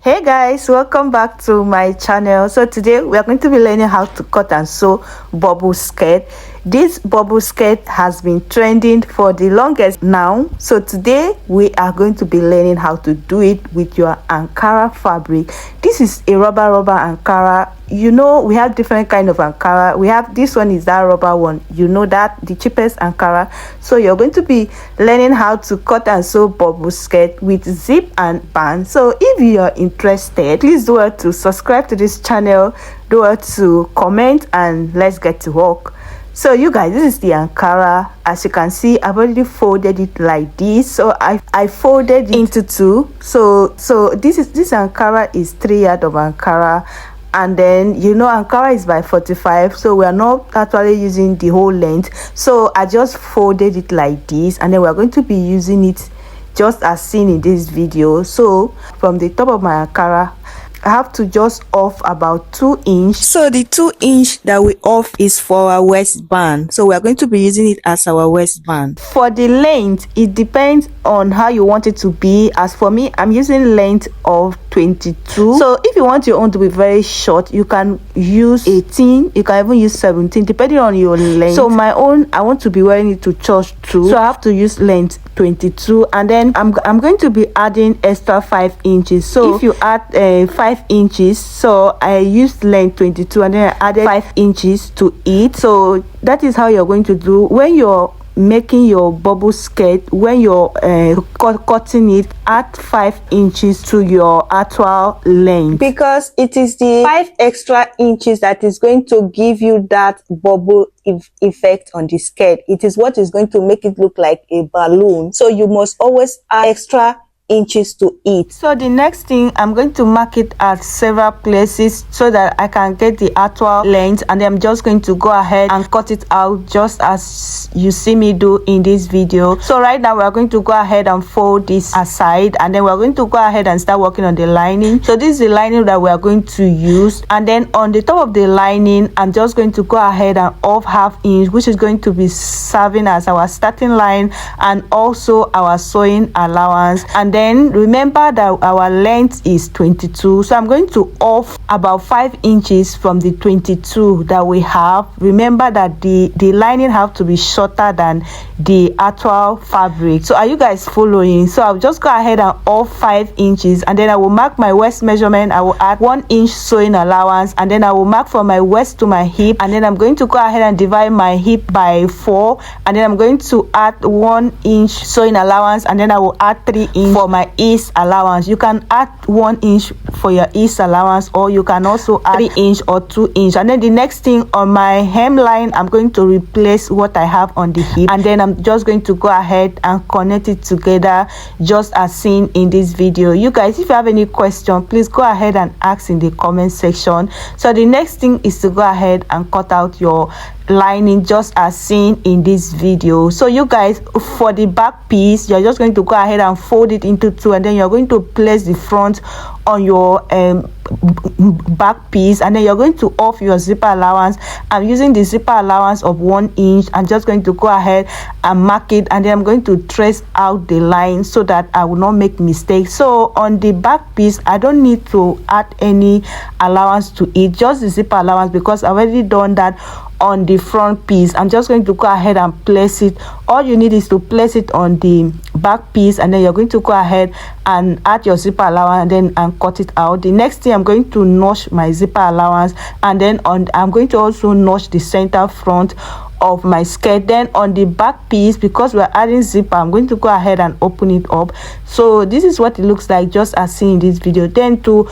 Hey guys, welcome back to my channel. So today we are going to be learning how to cut and sew bubble skirt. This bubble skirt has been trending for the longest now. So today we are going to be learning how to do it with your Ankara fabric. This is a rubber Ankara. You know, we have different kind of Ankara. We have this one is that rubber one, you know, that the cheapest Ankara. So you're going to be learning how to cut and sew bubble skirt with zip and band. So if you are interested, please do well to subscribe to this channel, do well to comment, and let's get to work. So you guys, this is the Ankara. As you can see, I've already folded it like this. So I folded it into two. So this Ankara is 3 yards of Ankara, and then you know Ankara is by 45, so we are not actually using the whole length. So I just folded it like this, and then we are going to be using it just as seen in this video. So from the top of my Ankara, I have to just off about 2 inches. So the 2 inch that we off is for our waistband. So we are going to be using it as our waistband. For the length, it depends on how you want it to be. As for me, I'm using length of 22. So if you want your own to be very short, you can use 18. You can even use 17, depending on your length. So my own, I want to be wearing it to church too. So I have to use length 22, and then I'm going to be adding extra 5 inches. So if you add 5 inches, so I used length 22 and then I added 5 inches to it. So that is how you're going to do when you're making your bubble skirt. When you're cutting it, add 5 inches to your actual length, because it is the 5 extra inches that is going to give you that bubble effect on the skirt. It is what is going to make it look like a balloon. So you must always add extra inches to it. So the next thing, I'm going to mark it at several places so that I can get the actual length, and then I'm just going to go ahead and cut it out just as you see me do in this video. So right now we're going to go ahead and fold this aside, and then we're going to go ahead and start working on the lining. So this is the lining that we are going to use, and then on the top of the lining, I'm just going to go ahead and off ½ inch, which is going to be serving as our starting line and also our sewing allowance. And then remember that our length is 22, so I'm going to off about 5 inches from the 22 that we have. Remember that the lining have to be shorter than the actual fabric. So are you guys following? So I'll just go ahead and off 5 inches, and then I will mark my waist measurement. I will add 1 inch sewing allowance, and then I will mark from my waist to my hip, and then I'm going to go ahead and divide my hip by 4, and then I'm going to add 1 inch sewing allowance, and then I will add 3 inch for my ease allowance. You can add 1 inch for your ease allowance, or you can also add 3 inch or 2 inch. And then the next thing, on my hemline, I'm going to replace what I have on the hip, and then I'm just going to go ahead and connect it together just as seen in this video. You guys, if you have any question, please go ahead and ask in the comment section. So the next thing is to go ahead and cut out your lining just as seen in this video. So you guys, for the back piece, you're just going to go ahead and fold it into 2, and then you're going to place the front on your back piece, and then you're going to off your zipper allowance. I'm using the zipper allowance of 1 inch. I'm just going to go ahead and mark it, and then I'm going to trace out the line so that I will not make mistakes. So on the back piece, I don't need to add any allowance to it, just the zipper allowance, because I've already done that on the front piece. I'm just going to go ahead and place it. All you need is to place it on the back piece, and then you're going to go ahead and add your zipper allowance and then cut it out. The next thing, I'm going to notch my zipper allowance, and then I'm going to also notch the center front of my skirt. Then on the back piece, because we're adding zipper, I'm going to go ahead and open it up. So this is what it looks like just as seen in this video. Then to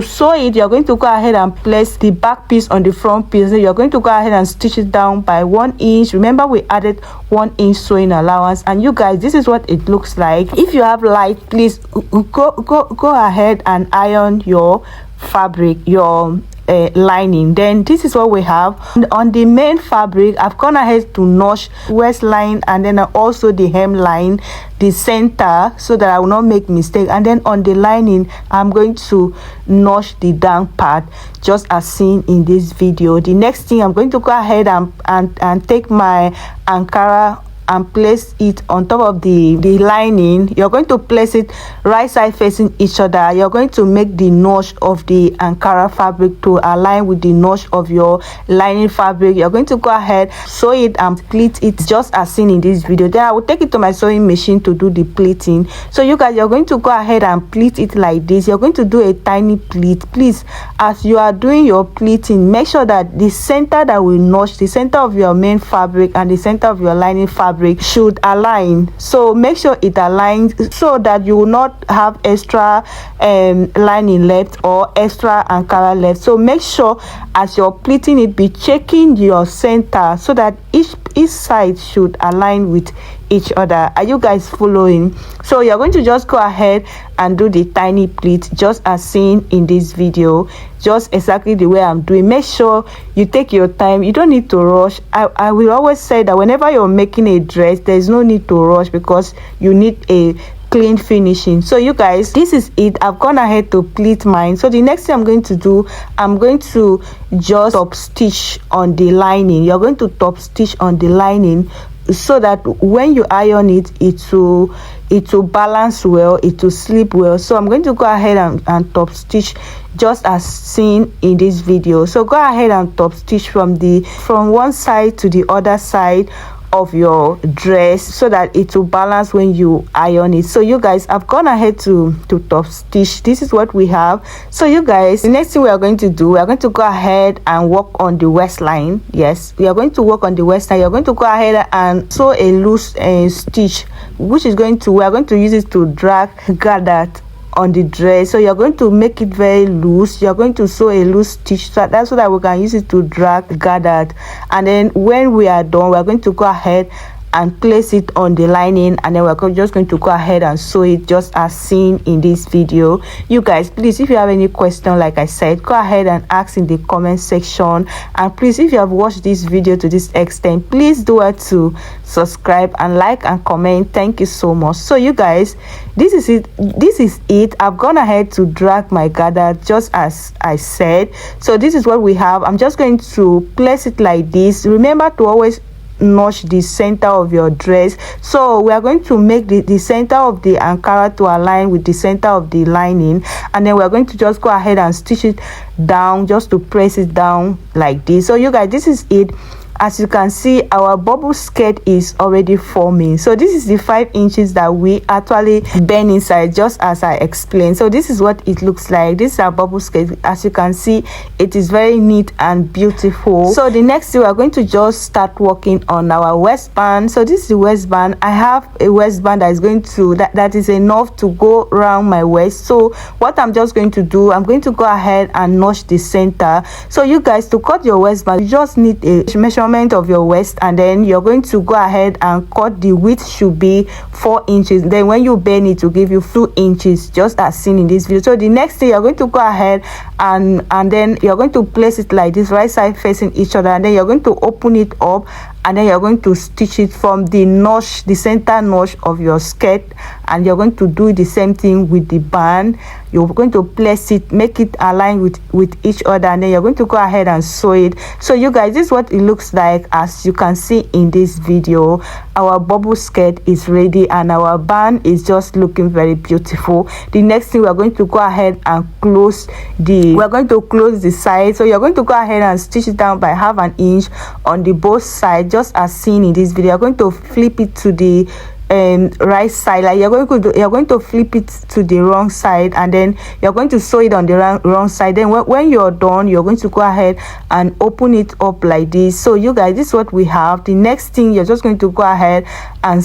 sew it, you're going to go ahead and place the back piece on the front piece. Then you're going to go ahead and stitch it down by 1 inch. Remember, we added 1 inch sewing allowance. And you guys, this is what it looks like. If you have light, please go ahead and iron your fabric, your lining. Then this is what we have on the main fabric. I've gone ahead to notch waistline, and then also the hemline, the center, so that I will not make mistake. And then on the lining, I'm going to notch the down part just as seen in this video. The next thing, I'm going to go ahead and take my Ankara and place it on top of the lining. You're going to place it right side facing each other. You're going to make the notch of the Ankara fabric to align with the notch of your lining fabric. You're going to go ahead, sew it and pleat it just as seen in this video. Then I will take it to my sewing machine to do the pleating. So you guys, you're going to go ahead and pleat it like this. You're going to do a tiny pleat. Please, as you are doing your pleating, make sure that the center that will notch, the center of your main fabric and the center of your lining fabric should align. So make sure it aligns so that you will not have extra lining left or extra Ankara left. So make sure as you're pleating it, be checking your center so that each side should align with each other. Are you guys following? So you're going to just go ahead and do the tiny pleat just as seen in this video, just exactly the way I'm doing. Make sure you take your time. You don't need to rush. I will always say that whenever you're making a dress, there's no need to rush because you need a clean finishing. So you guys, this is it. I've gone ahead to pleat mine. So the next thing I'm going to do, I'm going to just top stitch on the lining. You're going to top stitch on the lining so that when you iron it, it will balance well, it will slip well. So I'm going to go ahead and top stitch just as seen in this video. So go ahead and top stitch from one side to the other side of your dress so that it will balance when you iron it. So you guys, I've gone ahead to top stitch. This is what we have. So you guys, the next thing we are going to do, we are going to go ahead and work on the waistline. Yes, we are going to work on the waistline. You're going to go ahead and sew a loose stitch, which is we are going to use it to drag gather on the dress. So you're going to make it very loose. You're going to sew a loose stitch, so that's so that we can use it to drag gathered. And then when we are done, we're going to go ahead and place it on the lining, and then we're just going to go ahead and sew it just as seen in this video. You guys, please, if you have any question, like I said, go ahead and ask in the comment section. And please, if you have watched this video to this extent, please do it to subscribe and like and comment. Thank you so much. So you guys, this is it. I've gone ahead to drag my gather just as I said. So this is what we have. I'm just going to place it like this. Remember to always notch the center of your dress. So we are going to make the center of the Ankara to align with the center of the lining, and then we're going to just go ahead and stitch it down, just to press it down like this. So you guys, this is it. As you can see, our bubble skirt is already forming. So this is the 5 inches that we actually bend inside, just as I explained. So this is what it looks like. This is our bubble skirt. As you can see, it is very neat and beautiful. So the next thing, we are going to just start working on our waistband. So this is the waistband. I have a waistband that is going to that is enough to go around my waist. So what I'm just going to do, I'm going to go ahead and notch the center. So you guys, to cut your waistband, you just need a measurement of your waist, and then you're going to go ahead and cut. The width should be 4 inches. Then when you bend it, to give you 2 inches, just as seen in this video. So the next thing, you're going to go ahead and then you're going to place it like this, right side facing each other, and then you're going to open it up, and then you're going to stitch it from the notch, the center notch of your skirt, and you're going to do the same thing with the band. You're going to place it, make it align with each other, and then you're going to go ahead and sew it. So you guys, this is what it looks like. As you can see in this video, our bubble skirt is ready and our band is just looking very beautiful. The next thing, we're going to go ahead and close the side. So you're going to go ahead and stitch it down by ½ an inch on the both sides, just as seen in this video. You're going to flip it to the right side, like you're going to flip it to the wrong side, and then you're going to sew it on the wrong side. Then when you're done, you're going to go ahead and open it up like this. So you guys, this is what we have. The next thing, you're just going to go ahead and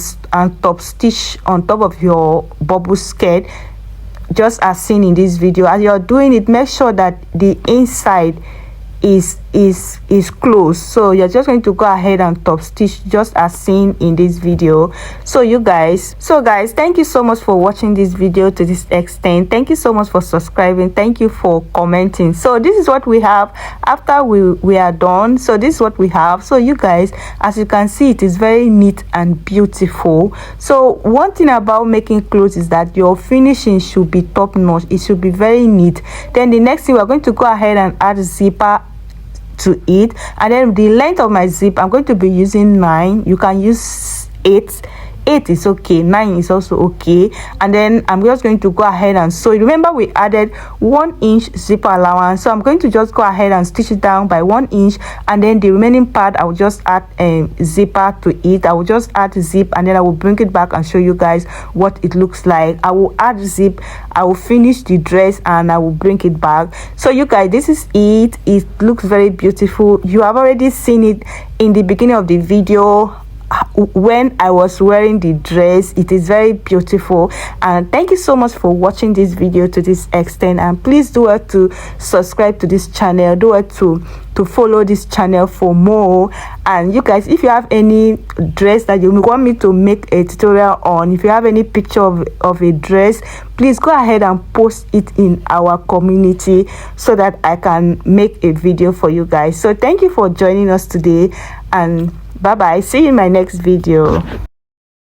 top stitch on top of your bubble skirt, just as seen in this video. As you're doing it, make sure that the inside is closed. So you're just going to go ahead and top stitch just as seen in this video. So guys, thank you so much for watching this video to this extent. Thank you so much for subscribing. Thank you for commenting. So this is what we have after we are done. So this is what we have. So you guys, as you can see, it is very neat and beautiful. So one thing about making clothes is that your finishing should be top notch. It should be very neat. Then the next thing, we're going to go ahead and add a zipper to it, and then the length of my zip, I'm going to be using 9. You can use 8 is okay, 9 is also okay. And then I'm just going to go ahead and sew it. Remember, we added 1 inch zipper allowance, so I'm going to just go ahead and stitch it down by 1 inch, and then the remaining part I will just add a zipper to it. I will just add zip, and then I will bring it back and show you guys what it looks like. I will add zip, I will finish the dress, and I will bring it back. So you guys, this is it. It looks very beautiful. You have already seen it in the beginning of the video when I was wearing the dress. It is very beautiful, and thank you so much for watching this video to this extent. And please do it to subscribe to this channel, do it to follow this channel for more. And you guys, if you have any dress that you want me to make a tutorial on, if you have any picture of a dress, please go ahead and post it in our community so that I can make a video for you guys. So thank you for joining us today, and bye bye. See you in my next video.